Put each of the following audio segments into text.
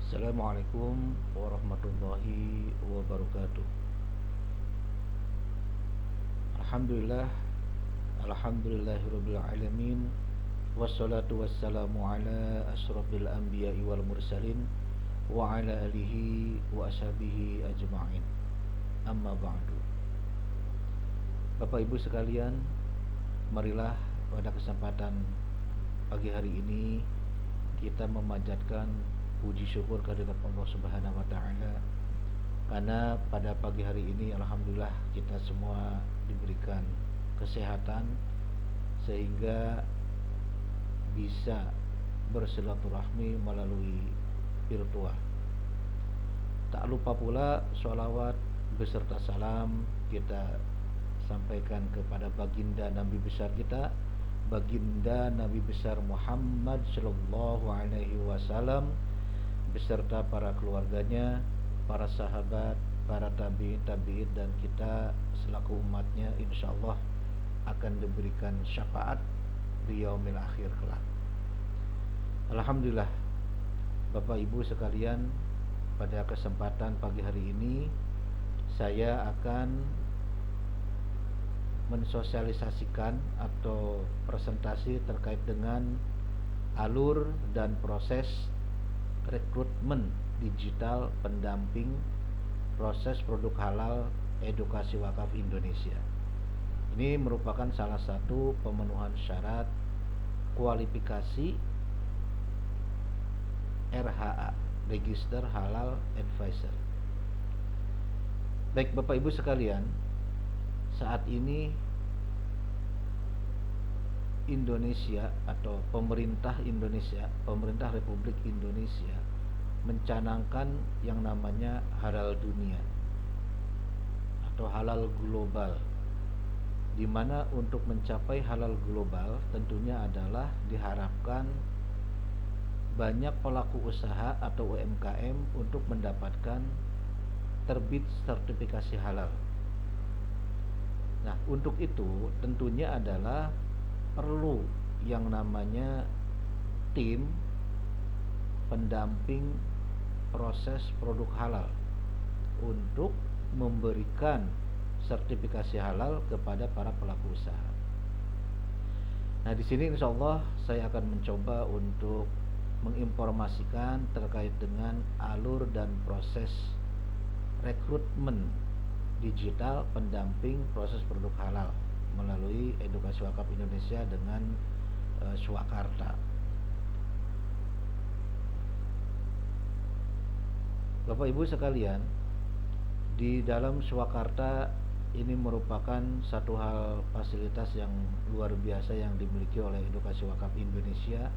Assalamualaikum warahmatullahi wabarakatuh. Alhamdulillah, alhamdulillahirabbil alamin. Wassalatu wassalamu ala asyrafil anbiya'i wal mursalin wa ala alihi wa ashabihi ajma'in. Amma ba'du. Bapak Ibu sekalian, marilah pada kesempatan pagi hari ini kita memanjatkan puji syukur kehadirat Allah Subhanahu wa taala karena pada pagi hari ini alhamdulillah kita semua diberikan kesehatan sehingga bisa bersilaturahmi melalui virtual. Tak lupa pula sholawat beserta salam kita sampaikan kepada baginda Nabi besar kita, baginda Nabi besar Muhammad Sallallahu Alaihi Wasallam beserta para keluarganya, para sahabat, para tabi'in dan kita selaku umatnya insyaallah akan diberikan syafaat di yaumil akhir kelak. Alhamdulillah, Bapak Ibu sekalian, pada kesempatan pagi hari ini saya akan mensosialisasikan atau presentasi terkait dengan alur dan proses rekrutmen digital pendamping proses produk halal edukasi wakaf Indonesia. Ini merupakan salah satu pemenuhan syarat kualifikasi RHA, Register Halal Advisor. Baik Bapak Ibu sekalian, saat ini Indonesia atau pemerintah Indonesia, pemerintah Republik Indonesia mencanangkan yang namanya halal dunia atau halal global, di mana untuk mencapai halal global tentunya adalah diharapkan banyak pelaku usaha atau UMKM untuk mendapatkan terbit sertifikasi halal. Nah, untuk itu tentunya adalah perlu yang namanya tim pendamping proses produk halal untuk memberikan sertifikasi halal kepada para pelaku usaha. Nah, di sini insya Allah saya akan mencoba untuk menginformasikan terkait dengan alur dan proses rekrutmen digital pendamping proses produk halal melalui edukasi wakaf Indonesia dengan Swakarta. Bapak Ibu sekalian, di dalam Swakarta ini merupakan satu hal fasilitas yang luar biasa yang dimiliki oleh edukasi wakaf Indonesia,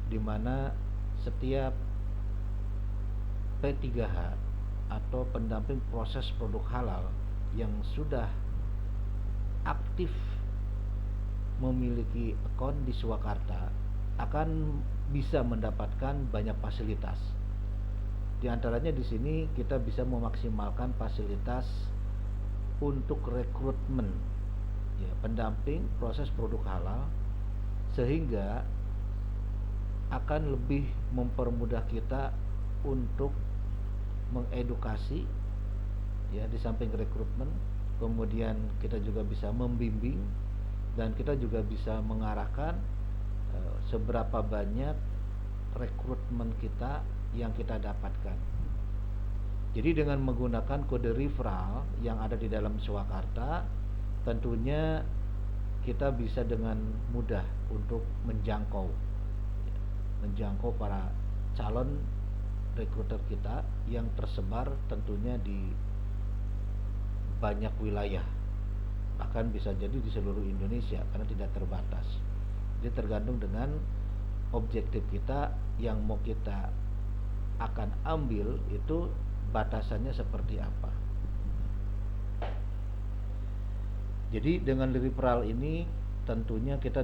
di mana setiap P3H atau pendamping proses produk halal yang sudah aktif memiliki akun di Swakarta akan bisa mendapatkan banyak fasilitas. Di antaranya di sini kita bisa memaksimalkan fasilitas untuk rekrutmen ya, pendamping proses produk halal, sehingga akan lebih mempermudah kita untuk mengedukasi ya, di samping rekrutmen kemudian kita juga bisa membimbing dan kita juga bisa mengarahkan seberapa banyak rekrutmen kita yang kita dapatkan. Jadi dengan menggunakan kode referral yang ada di dalam Swakarta, tentunya kita bisa dengan mudah untuk menjangkau para calon rekruter kita yang tersebar tentunya di banyak wilayah, bahkan bisa jadi di seluruh Indonesia karena tidak terbatas. Jadi tergantung dengan objektif kita yang mau kita akan ambil itu batasannya seperti apa. Jadi dengan referral ini tentunya kita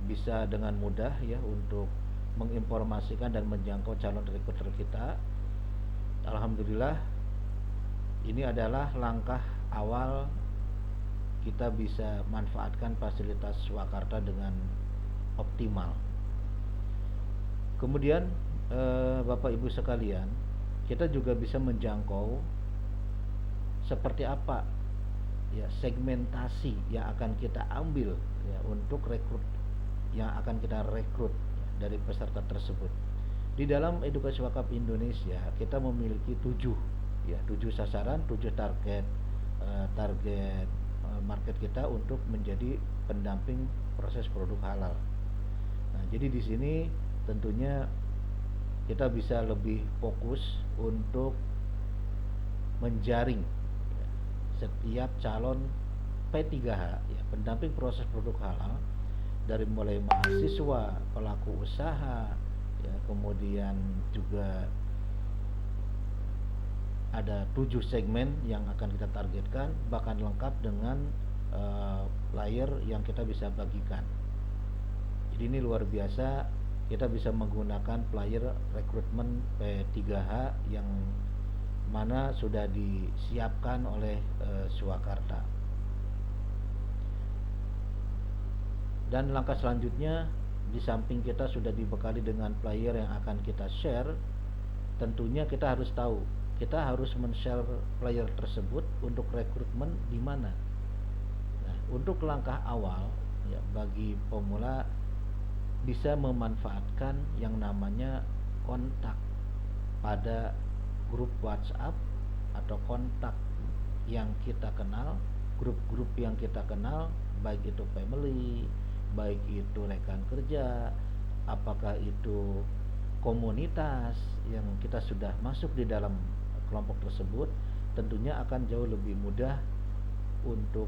bisa dengan mudah ya untuk menginformasikan dan menjangkau calon rekruter kita. Alhamdulillah, ini adalah langkah awal kita bisa manfaatkan fasilitas Swakarta dengan optimal. Kemudian Bapak Ibu sekalian, kita juga bisa menjangkau seperti apa ya segmentasi yang akan kita ambil ya untuk rekrut yang akan kita rekrut ya, dari peserta tersebut. Di dalam Edukasi Wakaf Indonesia kita memiliki 7 sasaran, 7 target market kita untuk menjadi pendamping proses produk halal. Nah, jadi di sini tentunya kita bisa lebih fokus untuk menjaring ya, setiap calon P3H ya, pendamping proses produk halal, dari mulai mahasiswa, pelaku usaha ya, kemudian juga ada 7 segmen yang akan kita targetkan, bahkan lengkap dengan player yang kita bisa bagikan. Jadi ini luar biasa, kita bisa menggunakan player rekrutmen P3H yang mana sudah disiapkan oleh Swakarta. Dan langkah selanjutnya, di samping kita sudah dibekali dengan player yang akan kita share, tentunya kita harus tahu, kita harus men-share player tersebut untuk rekrutmen di mana. Nah, untuk langkah awal ya, bagi pemula bisa memanfaatkan yang namanya kontak pada grup WhatsApp atau kontak yang kita kenal, grup-grup yang kita kenal, baik itu family, baik itu rekan kerja, apakah itu komunitas yang kita sudah masuk di dalam kelompok tersebut, tentunya akan jauh lebih mudah untuk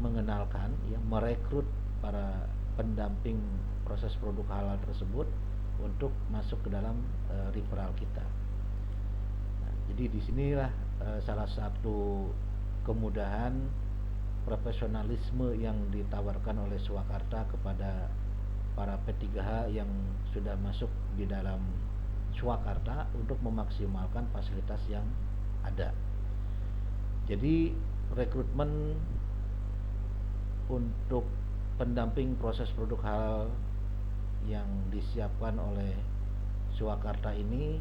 mengenalkan ya, merekrut para pendamping proses produk halal tersebut untuk masuk ke dalam referral kita. Nah, jadi disinilah salah satu kemudahan profesionalisme yang ditawarkan oleh Swakarta kepada para P3H yang sudah masuk di dalam Swakarta untuk memaksimalkan fasilitas yang ada. Jadi rekrutmen untuk pendamping proses produk halal yang disiapkan oleh Swakarta ini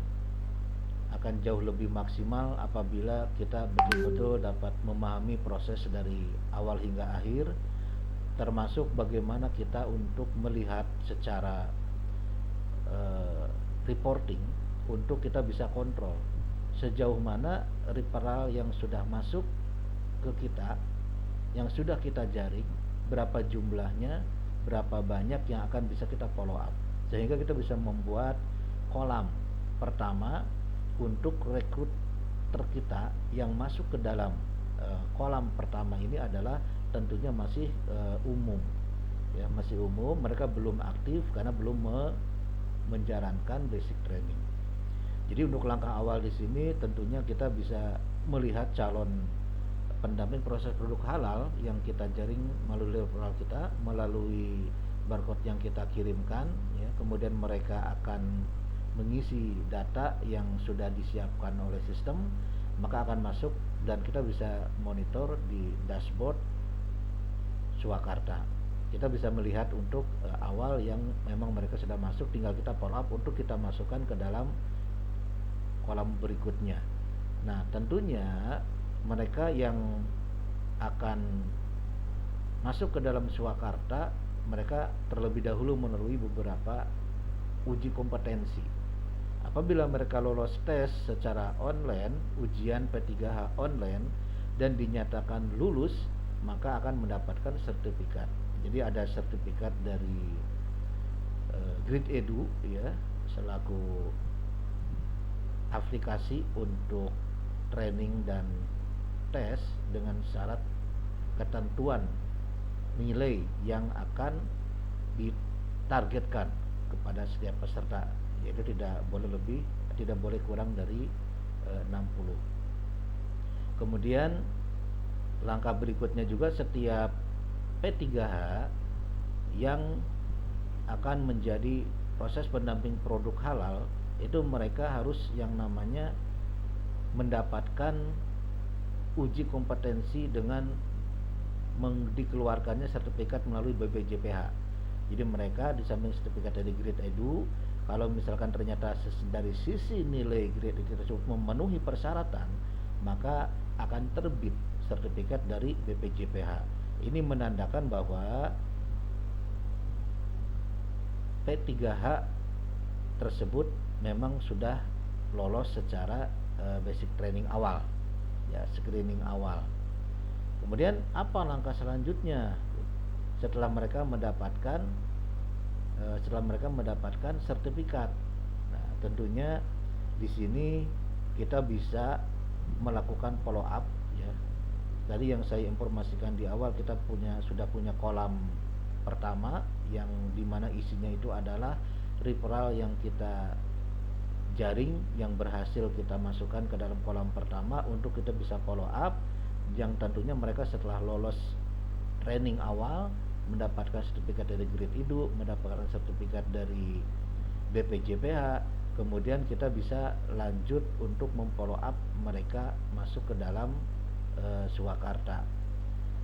akan jauh lebih maksimal apabila kita betul-betul dapat memahami proses dari awal hingga akhir, termasuk bagaimana kita untuk melihat secara reporting untuk kita bisa kontrol sejauh mana referral yang sudah masuk ke kita, yang sudah kita jaring, berapa jumlahnya, berapa banyak yang akan bisa kita follow up, sehingga kita bisa membuat kolam pertama untuk rekruter kita yang masuk ke dalam kolam pertama ini adalah tentunya masih umum ya, masih umum, mereka belum aktif karena belum menjalankan basic training. Jadi untuk langkah awal di sini tentunya kita bisa melihat calon pendamping proses produk halal yang kita jaring melalui referral kita, melalui barcode yang kita kirimkan ya, kemudian mereka akan mengisi data yang sudah disiapkan oleh sistem, maka akan masuk dan kita bisa monitor di dashboard Swakarta. Kita bisa melihat untuk awal yang memang mereka sudah masuk, tinggal kita follow up untuk kita masukkan ke dalam kolam berikutnya. Nah, tentunya mereka yang akan masuk ke dalam Swakarta, mereka terlebih dahulu melalui beberapa uji kompetensi. Apabila mereka lolos tes secara online, ujian P3H online, dan dinyatakan lulus, maka akan mendapatkan sertifikat. Jadi ada sertifikat dari Grid Edu ya, selaku aplikasi untuk training dan tes dengan syarat ketentuan nilai yang akan ditargetkan kepada setiap peserta, yaitu tidak boleh kurang dari 60. Kemudian langkah berikutnya juga setiap P3H yang akan menjadi proses pendamping produk halal itu mereka harus yang namanya mendapatkan uji kompetensi dengan dikeluarkannya sertifikat melalui BPJPH. Jadi mereka di samping sertifikat dari Grid Edu, Kalau misalkan ternyata dari sisi nilai grade tersebut memenuhi persyaratan, maka akan terbit sertifikat dari BPJPH. Ini menandakan bahwa P3H tersebut memang sudah lolos secara basic training awal, ya, screening awal. Kemudian apa langkah selanjutnya setelah mereka mendapatkan sertifikat? Nah, tentunya di sini kita bisa melakukan follow up, ya. Tadi yang saya informasikan di awal, kita sudah punya kolam pertama yang dimana isinya itu adalah referral yang kita jaring, yang berhasil kita masukkan ke dalam kolam pertama untuk kita bisa follow up, yang tentunya mereka setelah lolos training awal mendapatkan sertifikat dari grade IDU, mendapatkan sertifikat dari BPJPH, kemudian kita bisa lanjut untuk memfollow up mereka masuk ke dalam Swakarta.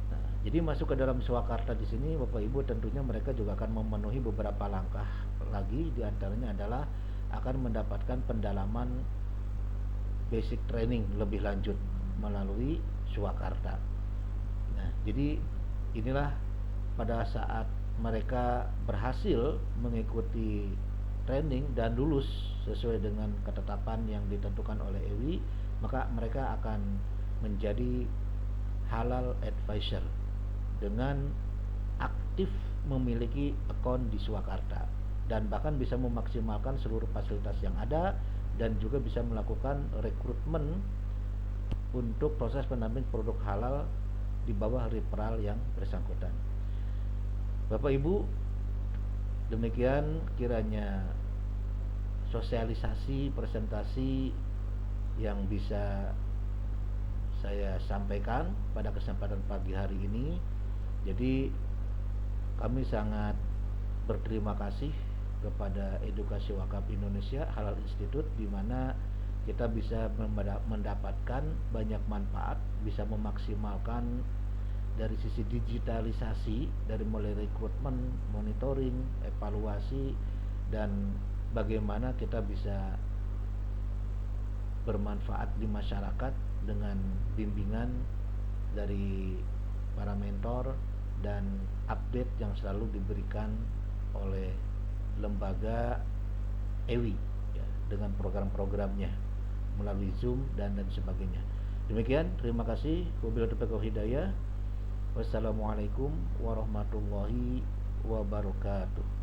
Nah, jadi masuk ke dalam Swakarta di sini Bapak Ibu, tentunya mereka juga akan memenuhi beberapa langkah lagi, diantaranya adalah akan mendapatkan pendalaman basic training lebih lanjut melalui Swakarta. Nah, jadi inilah pada saat mereka berhasil mengikuti training dan lulus sesuai dengan ketetapan yang ditentukan oleh EWI, maka mereka akan menjadi halal advisor dengan aktif memiliki akun di Swakarta dan bahkan bisa memaksimalkan seluruh fasilitas yang ada dan juga bisa melakukan rekrutmen untuk proses pendamping produk halal di bawah referral yang bersangkutan. Bapak Ibu, demikian kiranya sosialisasi presentasi yang bisa saya sampaikan pada kesempatan pagi hari ini. Jadi kami sangat berterima kasih kepada Edukasi Wakaf Indonesia Halal Institute, di mana kita bisa mendapatkan banyak manfaat, bisa memaksimalkan dari sisi digitalisasi, dari mulai rekrutmen, monitoring, evaluasi, dan bagaimana kita bisa bermanfaat di masyarakat dengan bimbingan dari para mentor dan update yang selalu diberikan oleh lembaga EWI, ya, dengan program-programnya melalui Zoom dan sebagainya. Demikian, terima kasih. Wabillahi taufiq wal hidayah. Wassalamualaikum warahmatullahi wabarakatuh.